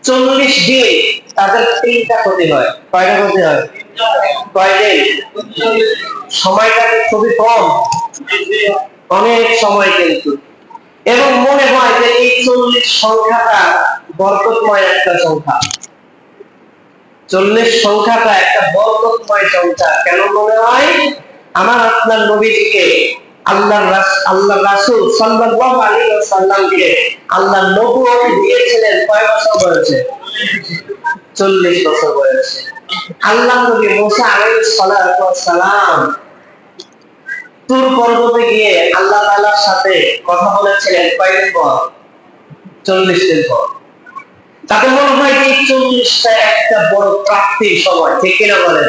40 দিন তাদের 3টা ক্ষতি হয়। কয়টা ক্ষতি হয়? কয় দিন? সময়টা খুবই কম, অনেক সময় কিন্তু। এবং মনে হয় যে এই 40 সংখ্যাটা বরকতময় একটা সংখ্যা। 40 সংখ্যাটা একটা বরকতময় সংখ্যা। কেন মনে হয়? আমার আপনার নবীজিকে আল্লাহ রাসূল সাল্লাল্লাহু আলাইহি ওয়াসাল্লামকে আল্লাহ নবুয়ত দিয়েছিলেন কয় বছর বয়সে? 40 বছর বয়সে। আল্লাহ নবী মুসা আলাইহিস সালাতু ওয়াস সালাম তুর পর্বতে গিয়ে আল্লাহ তাআলার সাথে কথা বলেছিলেন কয়দিন পর? 40 দিন পর। তাতে মনে হয় যে 40টা একটা বড় প্রাপ্তির সময়, ঠিক কিনা বলেন?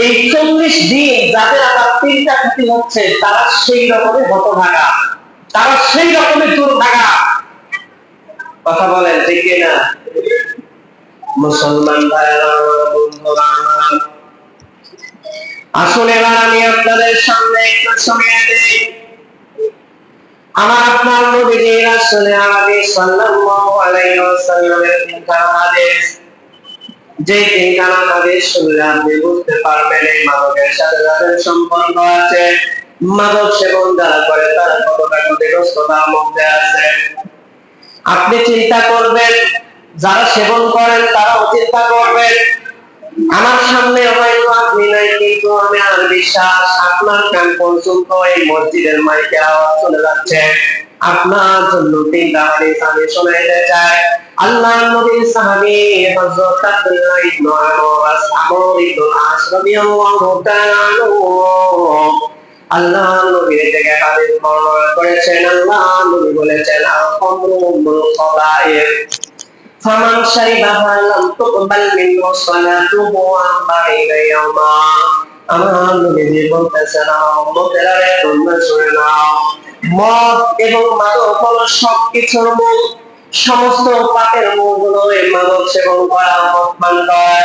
এই 40 দিন যাদের আবার 3টা ক্ষতি হচ্ছে তারা সেই রকমের হতভাগা, তারা সেই রকমের দুর্ভাগা। কথা বলেন ঠিক কিনা? মুসলমান ভাইরা, বন্ধুরা, আসলে এবার আমি আপনাদের সামনে একটু শুনিয়ে দিই আমার আপনার নবী রাসূল আরবি সাল্লাল্লাহু আলাইহি ওয়াসাল্লামের 3টা হাদিস। যে 3টা হাদিস শুনলে আপনি বুঝতে পারবেন এই মাদকের সাথে যাদের সম্পর্ক আছে, মাদক সেবন যারা করে তারা কতটা ক্ষতিগ্রস্ততার মধ্যে আছে। আপনি চিন্তা করবেন, যারা সেবন করেন তারাও চিন্তা করবেন। আমার সামনে হয়তো আপনি নাই, কিন্তু আমি আর বিশ্বাস আপনার কান পর্যন্ত এই মসজিদের মাইকের আওয়াজ চলে যাচ্ছে। আপনার জন্য 3টা হাদিস আমি শোনাইতে চাই। আল্লাহর নবীর সাহাবী হযরত আব্দুল্লাহ ইবনে আমর ইবনে আস রাদিয়াল্লাহু তাআলা আল্লাহর নবীর থেকে হাদিস বর্ণনা করেছেন। আল্লাহর নবী বলেছেন, আল-খামরু মুল খাবায়ের ফামান শারিবাহা লাম তুকবাল মিনহু সালাতুহু 40 ইয়ামা। আমার নবী বলতেছেন, আমার উম্মতেরা তোমরা শুনে নাও, মদ এবং মাদক হলো সবকিছুর মূল। সমস্ত পাপের মূল হলো এই মাদক সেবন করা, মদ পান করা।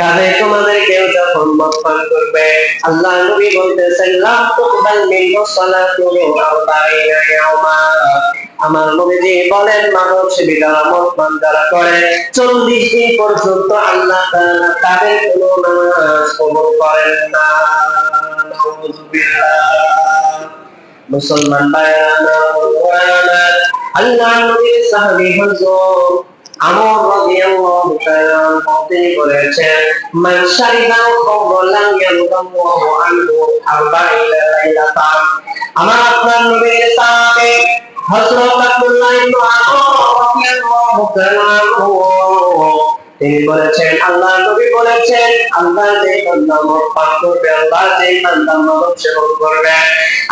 কাজে তোমাদের কেউ যখন মদ পান করবে, আল্লাহ নবী বলতেছেন, লাম তুকবাল মিনহু সালাতুহু 40 ইয়ামা। আমার নবীজি বলেন, মাদক সেবী যারা মদ পান যারা করে 40 দিন পর্যন্ত আল্লাহ তাআলা তাদের কোনো নামাজ কবুল করেন না। মুসলমান ভাইরা, আল্লাহ নবীর সাহাবী হযরত আমর রাদিয়াল্লাহু তাআলা তিনি বলেছেন, মান শারিবাল খামর লাম ইয়ারদাল্লাহু আনহু 40 লাইলাতান। আমার আপনার নবীর সাহাবী হযরত আব্দুল্লাহ ইবনে আমর রাদিয়াল্লাহু তাআলা তিনি বলেছেন, আল্লাহ নবী বলেছেন, আল্লাহ যে বান্দা মদ পান করবে, আল্লাহ যে বান্দা মাদক সেবন করবে,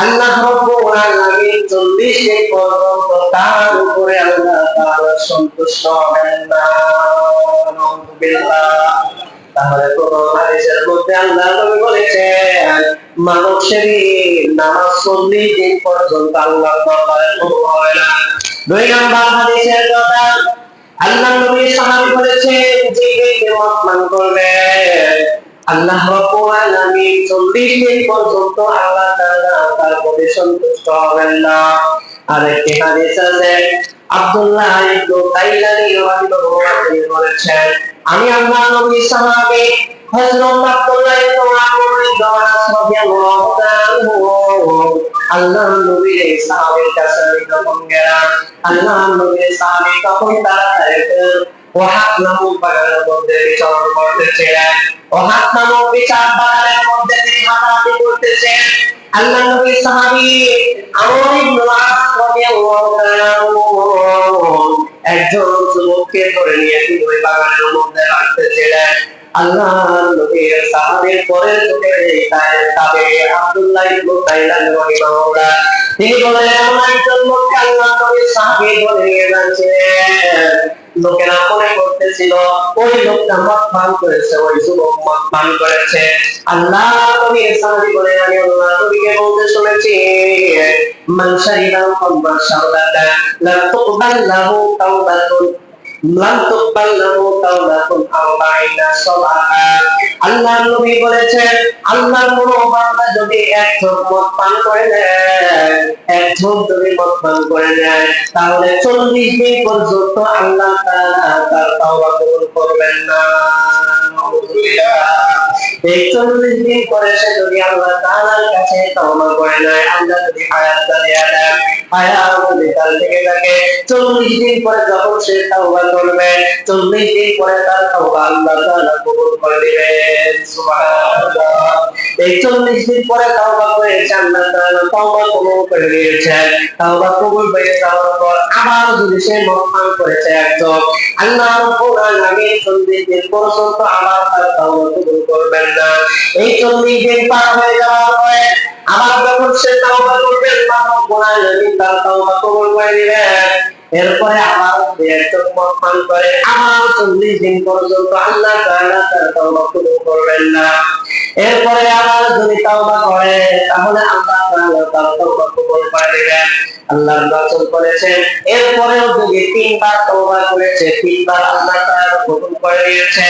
আল্লাহ রাব্বুল আলামিন 40 দিন পর্যন্ত তার উপরে আল্লাহ তাআলা সন্তুষ্ট হবেন না। নাউযুবিল্লাহ। তাহলে কোন হাদিসের মধ্যে আল্লাহ নবী বলেছেন, মাদক সেবী নামাজ 40 দিন পর্যন্ত আল্লাহর দরবারে কবুল হয় না। 2 নাম্বার হাদিসের কথা, আল্লাহ নবী সাহাবী বলেছেন, যে ব্যক্তি মদ পান করবে, আল্লাহ রাব্বুল আলামিন 40 দিন পর্যন্ত আল্লাহ তাআলা তার প্রতি সন্তুষ্ট হবেন না। আরেকটি হাদিস আছে, আব্দুল্লাহ ইবনে তাইলানী রাদিয়াল্লাহু তিনি বলেছেন, আমি আল্লাহ নবী সাহাবী হযরত আব্দুল্লাহ ইবনে আমর রাদিয়াল্লাহু তাআলা আল্লাহ নবীর সাহাবীর কাছে যখন গেলাম, আল্লাহ নবীর সাহাবী তখন তারা ওয়াহাব নামক বাগানের মধ্যে বিচরণ করতেছিলেন। ওয়াহাব নামক বিশাল বাগানের মধ্যে তিনি হাঁটাহাঁটি করতেছেন। আল্লাহ নবীর সাহাবী আমর ইবনে আস রাদিয়াল্লাহু তাআলা একজন যুবককে ধরে নিয়ে তিনি ওই বাগানের মধ্যে হাঁটতেছিলেন। আল্লাহ নবীর সাহাবীর পরের যুগে তাবেঈ আব্দুল্লাহ ইবনে তাইলানী রাহিমাহুল্লাহ তিনি বলেন, এমন একজন লোককে আল্লাহ নবীর সাহাবী ধরে নিয়ে যাচ্ছিলেন। লোকেরা মনে করতেছিল ওই লোকটা মদ পান করেছে, ওই যুবক মদ পান করেছে। আল্লাহ নবীর সাহাবী বলেন, আমি আল্লাহ নবীকে বলতে শুনেছি, মান শারিবাল খামরা শারবাতা লাম তুকবাল লাহু তাওবাতুন লাম তুকবাল লাহু তাওবাতুন 40 সালাহ। আল্লাহর নবী বলেছেন আল্লাহর কোন বান্দা যদি এক ঢোক মদ পান করে নেয়, এক ঢোক যদি মদ পান করে নেয়, তাহলে 40 দিন পর্যন্ত আল্লাহ তাআলা তার তওবা কবুল করবেন না। এই 40 দিন পরে সে যদি আল্লাহ তাআলার কাছে তওবা করে নেয়, আল্লাহ যদি হায়াত দিয়ে দেন, হায়াত যদি তার থেকে থাকে, 40 দিন পরে যখন সে তওবা করবে, 40 দিন পরে তার তওবা আল্লাহ তাআলা কবুল করে দিবেন। সুবহানাল্লাহ। এই 40 দিন পরে তওবা করেছে, আল্লাহ তাআলা তওবা কবুল করে দিয়েছেন। তওবা কবুল হয়ে যাওয়ার পর আবার যদি সে মদ পান করেছে একদম, আল্লাহ রাব্বুল আলামিন 40 দিন পর্যন্ত আবার তার তওবা কবুল করবেন না। এই 40 দিন পার হয়ে যাওয়ার পরে আবার যখন সে তওবা করবে, আল্লাহ রাব্বুল আলামিন তার তওবা কবুল করে দিবেন। এরপরে আবার একটু মদ পান করে আবার 40 দিন পর্যন্ত আল্লাহ তাআলা তার তওবা কবুল করবেন না। এরপরে আবার যদি তওবা করে, তাহলে আল্লাহ তাআলা তার তওবা কবুল করে দিবেন। আল্লাহর রাসূল বলেছেন এরপরেও যদি 3 বার তওবা করেছে, 3 বার আল্লাহ তাআলা কবুল করে দিয়েছে।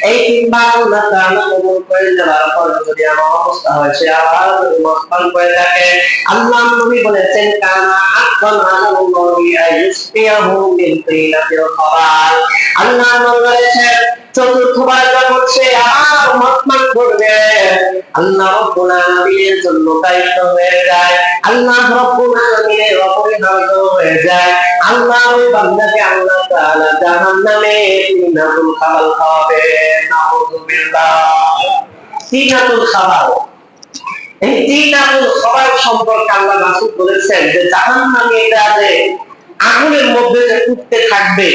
এই 3 বার আল্লাহ তাআলা কবুল করে দেওয়ার পর যদি আমার অবস্থা হয় সে আবার যদি মদ পান করে থাকে, আল্লাহর নবী বলেছেন কানা আক্কাল আলাল্লাহি আইয়ুসবিহু মিন তিনাতিল খাবার। আল্লাহর নবী বলেছেন চতুর্থবার যখন সে আবার মদ পান করবে, আল্লাহ রাব্বুল আলামিনের জন্য দায়িত্ব হয়ে যায়, আল্লাহ রাব্বুল আলামিনের অপরিহার্য হয়ে যায়। আল্লাহ ওই বান্দাকে আল্লাহ তাআলা জাহান্নামে তিনাতুল খাবার খাওয়াবে। নাউযুবিল্লাহ। তিনাতুল খাবার, এই তিনাতুল খাবার সম্পর্কে আল্লাহ রাসূল বলেছেন যে জাহান্নামীরা যে আগুনের মধ্যে যে পুড়তে থাকবে,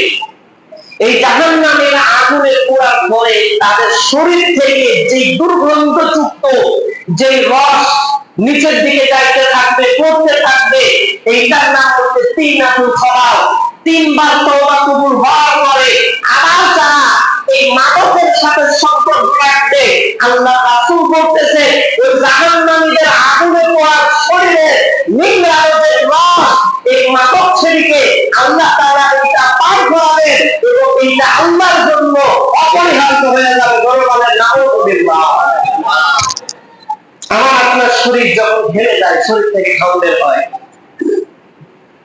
এই জাহান্নামের আগুনে পোড়ার পরে তাদের শরীর থেকে যে দুর্গন্ধযুক্ত যে রস নিচের দিকে যাইতে থাকবে, পড়তে থাকবে, এইটার নাম হচ্ছে তিনাতুল খাবার। 3 বার তওবা কবুল হওয়ার পরে আবার যারা এই মাদকের সাথে সম্পর্ক রাখবে, আল্লাহ রাসূল বলতেছে ওই জাহান্নামীদের আগুনে পোড়ার শরীরে নিংড়ানোদের রস, এই মাদক ছেড়িকে আল্লাহ তাআলা এটা পার করাবেন এবং এটা আল্লাহর জন্য অপরিহার্য হয়ে যাবে। বলেন নাউযুবিল্লাহ। আমার আপনার শরীর যখন ঘেমে যায়, শরীর থেকে ঘাম বের হয়,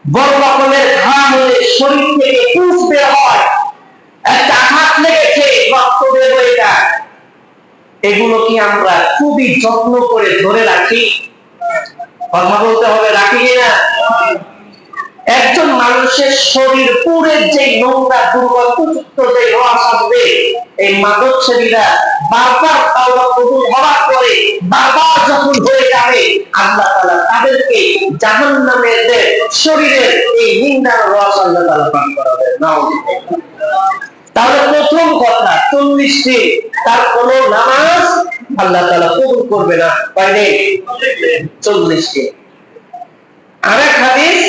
বড় রকমের ঘাম হলে শরীর থেকে পুষ বের হয়, একটা আঘাত লেগেছে রক্ত বের হয়ে যায়। এগুলো কি আমরা খুবই যত্ন করে ধরে রাখি? কথা বলতে হবে, রাখি কিনা? একজন মানুষের শরীর পুরে যে নোংরা দুর্গন্ধযুক্ত যে রস আসবে, এই মাদক সেবীরা বারবার তওবা কবুল হওয়ার পরে বারবার যখন হয়ে যাবে, আল্লাহ তাআলা তাদেরকে জাহান্নামের শরীরের এই নিংড়ানো রস আল্লাহ তাআলা পান করাবেন। নাউযুবিল্লাহ। তাহলে প্রথম কথা 40 দিন তার কোনো নামাজ আল্লাহ তাআলা কবুল করবে না। কয়দিন? 40 দিন। আরেক হাদিস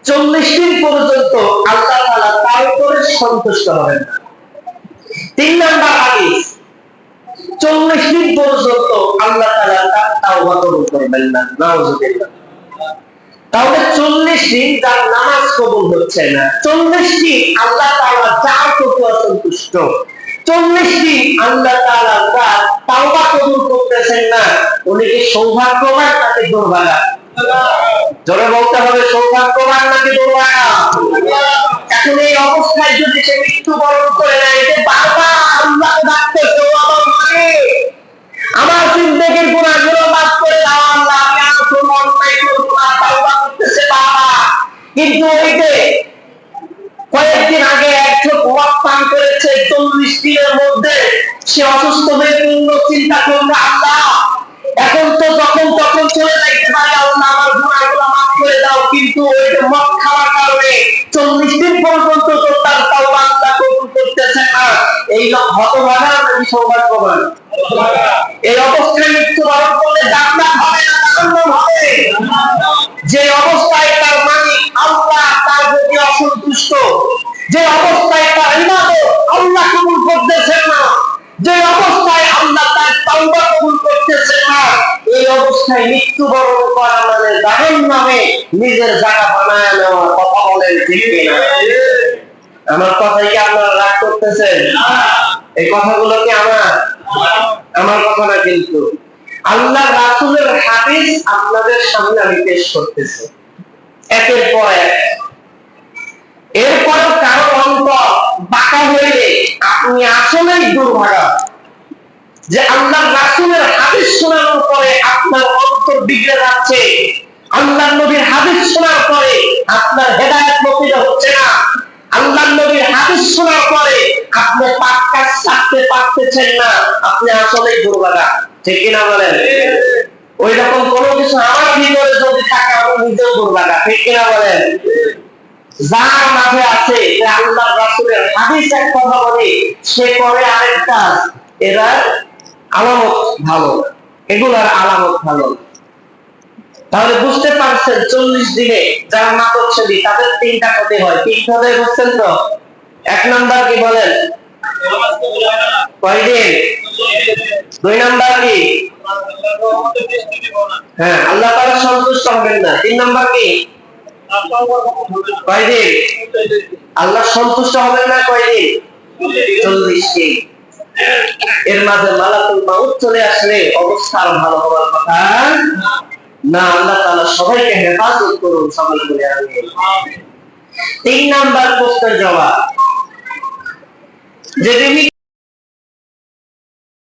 40 দিন পর্যন্ত আল্লাহ তাআলা তার উপরে সন্তুষ্ট হবেন না। 3 নাম্বার হাদিস 40 দিন পর্যন্ত আল্লাহ তাআলা তার তাওবা কবুল করবেন না। নাউযুবিল্লাহ। তাহলে 40 দিন তার নামাজ কবুল হচ্ছে না, 40 দিন আল্লাহ তাআলা যার প্রতি অসন্তুষ্ট, 40 দিন আল্লাহ তাআলা তার তাওবা কবুল করতেছেন না। উনি কি সৌভাগ্যবান নাকি দুর্ভাগা? জোরে বলতে হবে, সৌভাগ্যবান নাকি দুর্ভাগা? এখন এই অবস্থায় যদি সে মৃত্যুবরণ করে নেয়, যে বারবার আল্লাহকে ডাকতেছে, ও আমার মালিক, আমার জিন্দেগীর গুনাহগুলো মাফ করে দাও আল্লাহ, আমি আর কোনো অন্যায় করব না, তাওবা করতেছে বাবা, কিন্তু ওই যে কয়েকদিন আগে একজন মদ পান করেছে, 40 দিনের মধ্যে সে অসুস্থ হয়ে পড়ল, চিন্তা করলো আল্লাহ এখন তো যখন তখন চলে যাইতে পারে, আল্লাহ আমার গুনাহগুলো মাফ করে দাও, কিন্তু ওই যে মদ খাওয়ার কারণে 40 দিন পর্যন্ত তো তার তাওবা আল্লাহ কবুল করতেছে না। এই লোক হতভাগা নাকি সৌভাগ্যবান? এই অবস্থায় মৃত্যুবরণ করলে জান্নাত হবে না জাহান্নাম হবে? যে অবস্থায় তার মালিক আল্লাহ তার প্রতি অসন্তুষ্ট, যে অবস্থায় তার ইবাদত আল্লাহ কবুল করতেছেন না, যে অবস্থায় আল্লাহ তার তাওবা কবুল করতেছেন না, এই অবস্থায় মৃত্যুবরণ করা মানে জাহান্নামে নিজের জায়গা বানায় নেওয়া। কথা বলেন ঠিক কিনা? আমার কথাই কি আপনারা রাগ করতেছেন? এই কথাগুলো কি আমার? আমার কথা না কিন্তু, আল্লাহ রাসূলের হাদিস আপনাদের সামনে আমি পেশ করতেছি একের পর এক। এরপর কারো অন্তর বাঁকা হইলে আপনি আসলেই দুর্ভাগা, যে আল্লাহ রাসূলের হাদিস শোনার পরে আপনার অন্তর বিগড়ে যাচ্ছে, আল্লাহ নবীর হাদিস শোনার পরে আপনার হেদায়েত নসিব হচ্ছে না, আল্লাহ নবীর হাদিস শোনার পরে আপনি পাক কাজ ছাড়তে পারতেছেন না, আপনি আসলেই দুর্ভাগা। ঠিক কিনা বলেন? ওই রকম কোনো কিছু আমার ভিতরে যদি থাকে আমি নিজেও দুর্ভাগা। ঠিক কিনা বলেন? যার মাঝে আছে যে আল্লাহ রাসূলের হাদিস এক কথা বলে, সে করে আরেক কাজ, এরা আলামত ভালো, এগুলার আলামত ভালো। তাহলে বুঝতে পারছেন 40 দিনে যারা মাদক সেবী তাদের তিনটা ক্ষতি হয়। কি ক্ষতি বুঝছেন তো? এক নাম্বার কি বলেন? কয়দিন? 2 নাম্বার কি? হ্যাঁ, আল্লাহ তাআলা সন্তুষ্ট হবেন না। 3 নাম্বার কি? কয়দিন? আল্লাহ সন্তুষ্ট হবেন না কয়দিন? 40 দিন। এর মাঝে মালাকুল মাউত চলে আসলে অবস্থা আর ভালো হওয়ার কথা না। আল্লাহ তাআলা সবাইকে হেফাজত করুন, সকলে বলে আমিন। 3 নাম্বার প্রশ্নের জবাব, যে